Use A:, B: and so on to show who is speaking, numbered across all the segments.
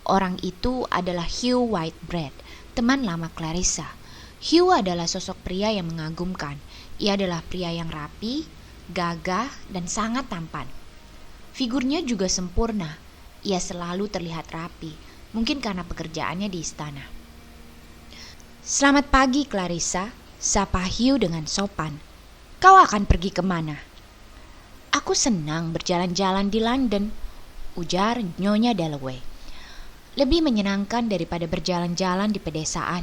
A: Orang itu adalah Hugh Whitebread, teman lama Clarissa. Hugh adalah sosok pria yang mengagumkan. Ia adalah pria yang rapi, gagah, dan sangat tampan. Figurnya juga sempurna. Ia selalu terlihat rapi, mungkin karena pekerjaannya di istana. "Selamat pagi, Clarissa," sapa Hugh dengan sopan. "Kau akan pergi kemana?" "Aku senang berjalan-jalan di London," ujar Nyonya Dalloway. "Lebih menyenangkan daripada berjalan-jalan di pedesaan."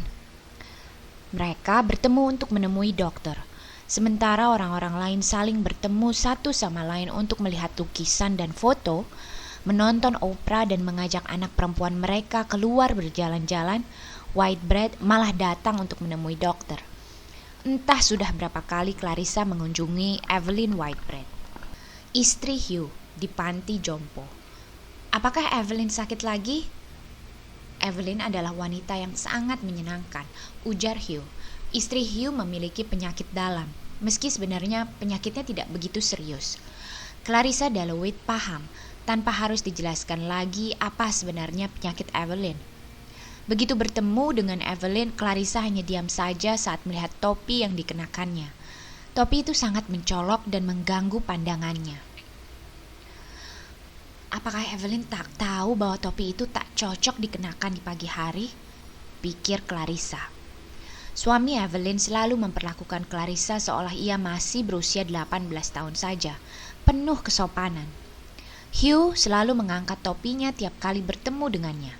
A: Mereka bertemu untuk menemui dokter, sementara orang-orang lain saling bertemu satu sama lain untuk melihat lukisan dan foto, menonton opera dan mengajak anak perempuan mereka keluar berjalan-jalan. Whitebread malah datang untuk menemui dokter. Entah sudah berapa kali Clarissa mengunjungi Evelyn Whitebread, istri Hugh, di panti jompo. "Apakah Evelyn sakit lagi?" "Evelyn adalah wanita yang sangat menyenangkan," ujar Hugh. "Istri Hugh memiliki penyakit dalam, meski sebenarnya penyakitnya tidak begitu serius." Clarissa Dalloway paham, tanpa harus dijelaskan lagi apa sebenarnya penyakit Evelyn. Begitu bertemu dengan Evelyn, Clarissa hanya diam saja saat melihat topi yang dikenakannya. Topi itu sangat mencolok dan mengganggu pandangannya. Apakah Evelyn tak tahu bahwa topi itu tak cocok dikenakan di pagi hari? Pikir Clarissa. Suami Evelyn selalu memperlakukan Clarissa seolah ia masih berusia 18 tahun saja, penuh kesopanan. Hugh selalu mengangkat topinya tiap kali bertemu dengannya.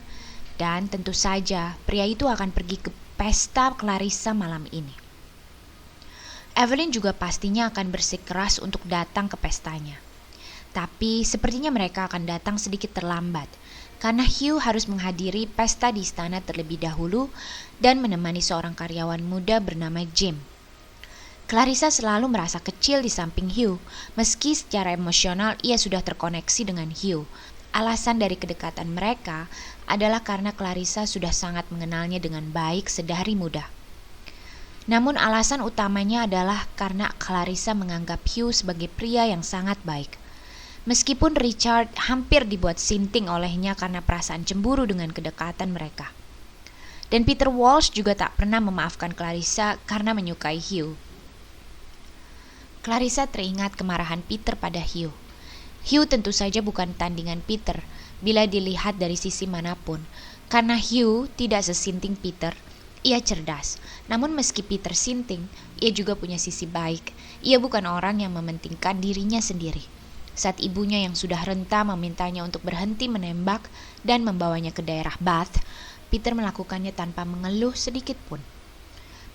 A: Dan tentu saja pria itu akan pergi ke pesta Clarissa malam ini. Evelyn juga pastinya akan bersikeras untuk datang ke pestanya. Tapi sepertinya mereka akan datang sedikit terlambat, karena Hugh harus menghadiri pesta di istana terlebih dahulu dan menemani seorang karyawan muda bernama Jim. Clarissa selalu merasa kecil di samping Hugh, meski secara emosional ia sudah terkoneksi dengan Hugh. Alasan dari kedekatan mereka adalah karena Clarissa sudah sangat mengenalnya dengan baik sedari muda. Namun alasan utamanya adalah karena Clarissa menganggap Hugh sebagai pria yang sangat baik. Meskipun Richard hampir dibuat sinting olehnya karena perasaan cemburu dengan kedekatan mereka. Dan Peter Walsh juga tak pernah memaafkan Clarissa karena menyukai Hugh. Clarissa teringat kemarahan Peter pada Hugh. Hugh tentu saja bukan tandingan Peter bila dilihat dari sisi manapun. Karena Hugh tidak sesinting Peter, ia cerdas. Namun meski Peter sinting, ia juga punya sisi baik. Ia bukan orang yang mementingkan dirinya sendiri. Saat ibunya yang sudah renta memintanya untuk berhenti menembak dan membawanya ke daerah Bath, Peter melakukannya tanpa mengeluh sedikit pun.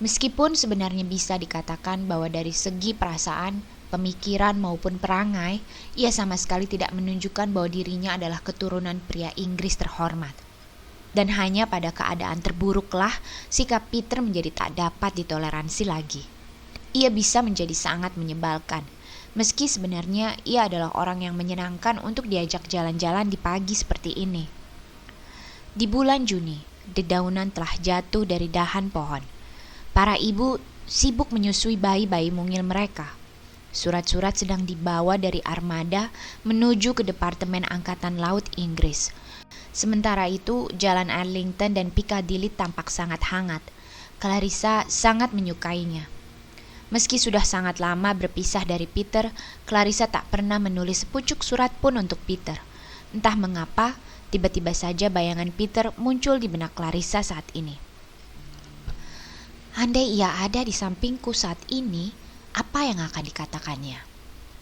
A: Meskipun sebenarnya bisa dikatakan bahwa dari segi perasaan, pemikiran maupun perangai, ia sama sekali tidak menunjukkan bahwa dirinya adalah keturunan pria Inggris terhormat. Dan hanya pada keadaan terburuklah sikap Peter menjadi tak dapat ditoleransi lagi. Ia bisa menjadi sangat menyebalkan. Meski sebenarnya ia adalah orang yang menyenangkan untuk diajak jalan-jalan di pagi seperti ini. Di bulan Juni, dedaunan telah jatuh dari dahan pohon. Para ibu sibuk menyusui bayi-bayi mungil mereka. Surat-surat sedang dibawa dari armada menuju ke Departemen Angkatan Laut Inggris. Sementara itu, jalan Arlington dan Piccadilly tampak sangat hangat. Clarissa sangat menyukainya. Meski sudah sangat lama berpisah dari Peter, Clarissa tak pernah menulis sepucuk surat pun untuk Peter. Entah mengapa, tiba-tiba saja bayangan Peter muncul di benak Clarissa saat ini. Andai ia ada di sampingku saat ini, apa yang akan dikatakannya?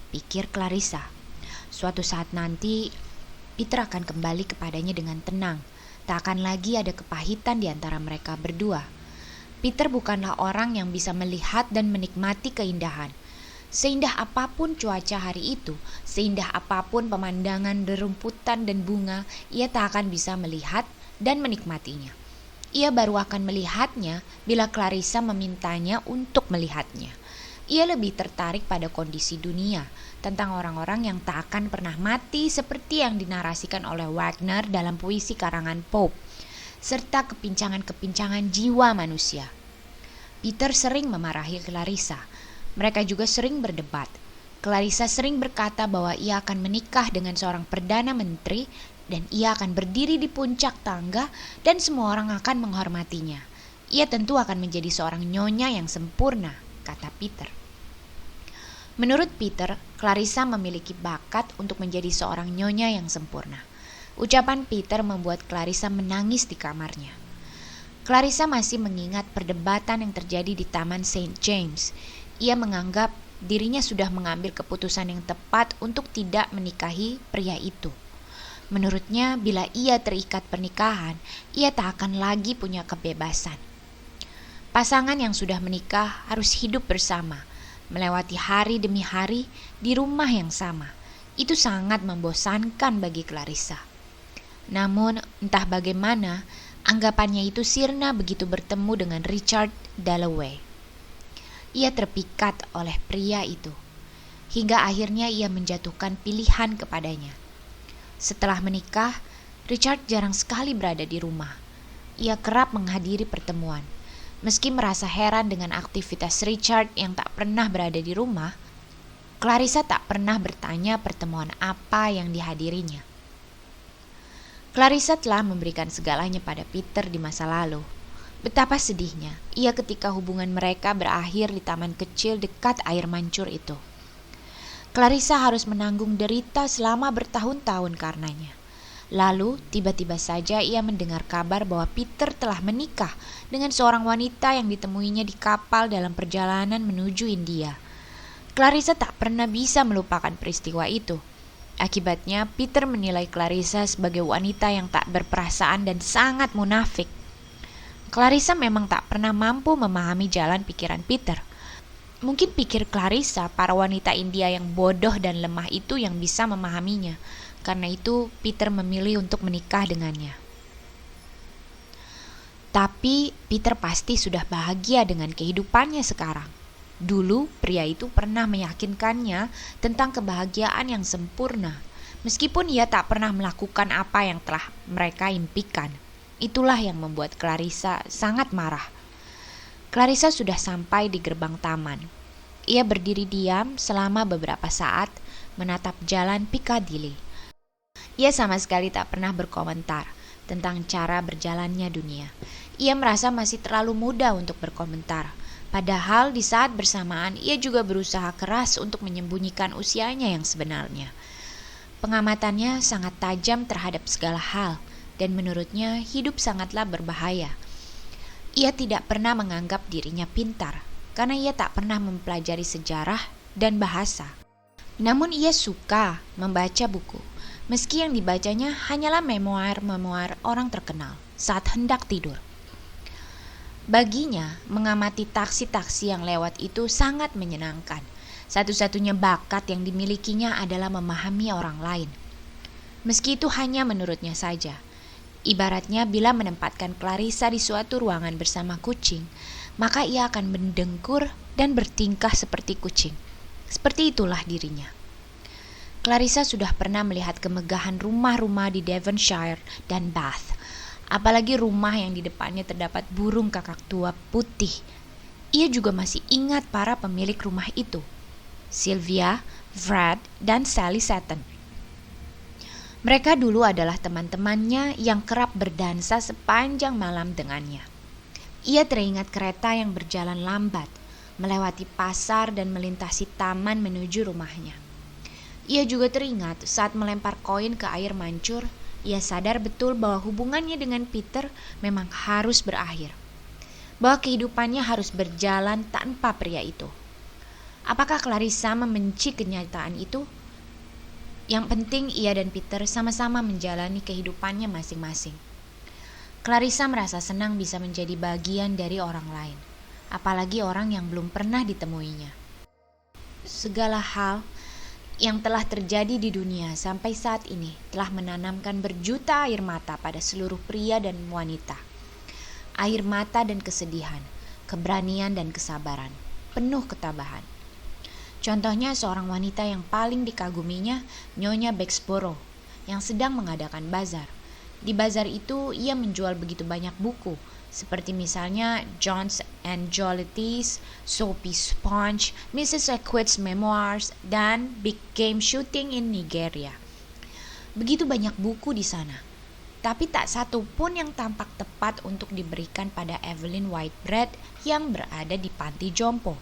A: Pikir Clarissa. Suatu saat nanti, Peter akan kembali kepadanya dengan tenang. Tak akan lagi ada kepahitan di antara mereka berdua. Peter bukanlah orang yang bisa melihat dan menikmati keindahan. Seindah apapun cuaca hari itu, seindah apapun pemandangan rerumputan dan bunga, ia tak akan bisa melihat dan menikmatinya. Ia baru akan melihatnya bila Clarissa memintanya untuk melihatnya. Ia lebih tertarik pada kondisi dunia, tentang orang-orang yang tak akan pernah mati seperti yang dinarasikan oleh Wagner dalam puisi karangan Pope, serta kepincangan-kepincangan jiwa manusia. Peter sering memarahi Clarissa. Mereka juga sering berdebat. Clarissa sering berkata bahwa ia akan menikah dengan seorang perdana menteri dan ia akan berdiri di puncak tangga dan semua orang akan menghormatinya. Ia tentu akan menjadi seorang nyonya yang sempurna, kata Peter. Menurut Peter, Clarissa memiliki bakat untuk menjadi seorang nyonya yang sempurna. Ucapan Peter membuat Clarissa menangis di kamarnya. Clarissa masih mengingat perdebatan yang terjadi di Taman St. James. Ia menganggap dirinya sudah mengambil keputusan yang tepat untuk tidak menikahi pria itu. Menurutnya, bila ia terikat pernikahan, ia tak akan lagi punya kebebasan. Pasangan yang sudah menikah harus hidup bersama, melewati hari demi hari di rumah yang sama. Itu sangat membosankan bagi Clarissa. Namun, entah bagaimana, anggapannya itu sirna begitu bertemu dengan Richard Dalloway. Ia terpikat oleh pria itu, hingga akhirnya ia menjatuhkan pilihan kepadanya. Setelah menikah, Richard jarang sekali berada di rumah. Ia kerap menghadiri pertemuan. Meski merasa heran dengan aktivitas Richard yang tak pernah berada di rumah, Clarissa tak pernah bertanya pertemuan apa yang dihadirinya. Clarissa telah memberikan segalanya pada Peter di masa lalu. Betapa sedihnya ia ketika hubungan mereka berakhir di taman kecil dekat air mancur itu. Clarissa harus menanggung derita selama bertahun-tahun karenanya. Lalu, tiba-tiba saja ia mendengar kabar bahwa Peter telah menikah dengan seorang wanita yang ditemuinya di kapal dalam perjalanan menuju India. Clarissa tak pernah bisa melupakan peristiwa itu. Akibatnya, Peter menilai Clarissa sebagai wanita yang tak berperasaan dan sangat munafik. Clarissa memang tak pernah mampu memahami jalan pikiran Peter. Mungkin pikir Clarissa para wanita India yang bodoh dan lemah itu yang bisa memahaminya. Karena itu Peter memilih untuk menikah dengannya. Tapi Peter pasti sudah bahagia dengan kehidupannya sekarang. Dulu pria itu pernah meyakinkannya tentang kebahagiaan yang sempurna. Meskipun ia tak pernah melakukan apa yang telah mereka impikan. Itulah yang membuat Clarissa sangat marah. Clarissa sudah sampai di gerbang taman. Ia berdiri diam selama beberapa saat menatap jalan Piccadilly. Ia sama sekali tak pernah berkomentar tentang cara berjalannya dunia. Ia merasa masih terlalu muda untuk berkomentar. Padahal di saat bersamaan ia juga berusaha keras untuk menyembunyikan usianya yang sebenarnya. Pengamatannya sangat tajam terhadap segala hal dan menurutnya hidup sangatlah berbahaya. Ia tidak pernah menganggap dirinya pintar karena ia tak pernah mempelajari sejarah dan bahasa. Namun ia suka membaca buku. Meski yang dibacanya hanyalah memoir-memoir orang terkenal saat hendak tidur. Baginya, mengamati taksi-taksi yang lewat itu sangat menyenangkan. Satu-satunya bakat yang dimilikinya adalah memahami orang lain. Meski itu hanya menurutnya saja. Ibaratnya bila menempatkan Clarissa di suatu ruangan bersama kucing, maka ia akan mendengkur dan bertingkah seperti kucing. Seperti itulah dirinya. Clarissa sudah pernah melihat kemegahan rumah-rumah di Devonshire dan Bath. Apalagi rumah yang di depannya terdapat burung kakak tua putih. Ia juga masih ingat para pemilik rumah itu. Sylvia, Fred, dan Sally Seton. Mereka dulu adalah teman-temannya yang kerap berdansa sepanjang malam dengannya. Ia teringat kereta yang berjalan lambat, melewati pasar dan melintasi taman menuju rumahnya. Ia juga teringat saat melempar koin ke air mancur, ia sadar betul bahwa hubungannya dengan Peter memang harus berakhir. Bahwa kehidupannya harus berjalan tanpa pria itu. Apakah Clarissa membenci kenyataan itu? Yang penting ia dan Peter sama-sama menjalani kehidupannya masing-masing. Clarissa merasa senang bisa menjadi bagian dari orang lain, apalagi orang yang belum pernah ditemuinya. Segala hal yang telah terjadi di dunia sampai saat ini telah menanamkan berjuta air mata pada seluruh pria dan wanita. Air mata dan kesedihan, keberanian dan kesabaran, penuh ketabahan. Contohnya seorang wanita yang paling dikaguminya, Nyonya Bexborough, yang sedang mengadakan bazar. Di bazar itu ia menjual begitu banyak buku, seperti misalnya John's and Jolity's, Soapy Sponge, Mrs. Equit's Memoirs, dan Big Game Shooting in Nigeria. Begitu banyak buku di sana, tapi tak satu pun yang tampak tepat untuk diberikan pada Evelyn Whitebread yang berada di panti jompo.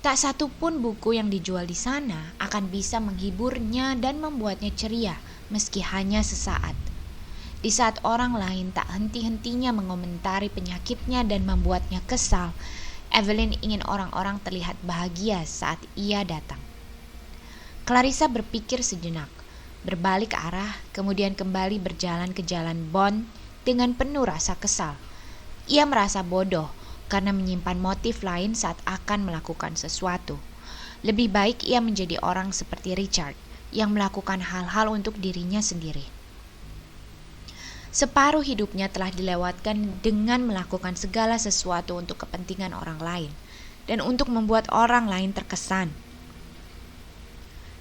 A: Tak satu pun buku yang dijual di sana akan bisa menghiburnya dan membuatnya ceria, meski hanya sesaat. Di saat orang lain tak henti-hentinya mengomentari penyakitnya dan membuatnya kesal, Evelyn ingin orang-orang terlihat bahagia saat ia datang. Clarissa berpikir sejenak, berbalik arah, kemudian kembali berjalan ke jalan Bond dengan penuh rasa kesal. Ia merasa bodoh karena menyimpan motif lain saat akan melakukan sesuatu. Lebih baik ia menjadi orang seperti Richard, yang melakukan hal-hal untuk dirinya sendiri. Separuh hidupnya telah dilewatkan dengan melakukan segala sesuatu untuk kepentingan orang lain, dan untuk membuat orang lain terkesan.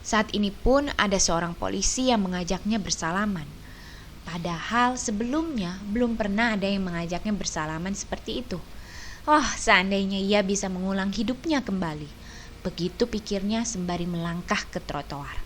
A: Saat ini pun ada seorang polisi yang mengajaknya bersalaman. Padahal sebelumnya belum pernah ada yang mengajaknya bersalaman seperti itu. Oh, seandainya ia bisa mengulang hidupnya kembali. Begitu pikirnya sembari melangkah ke trotoar.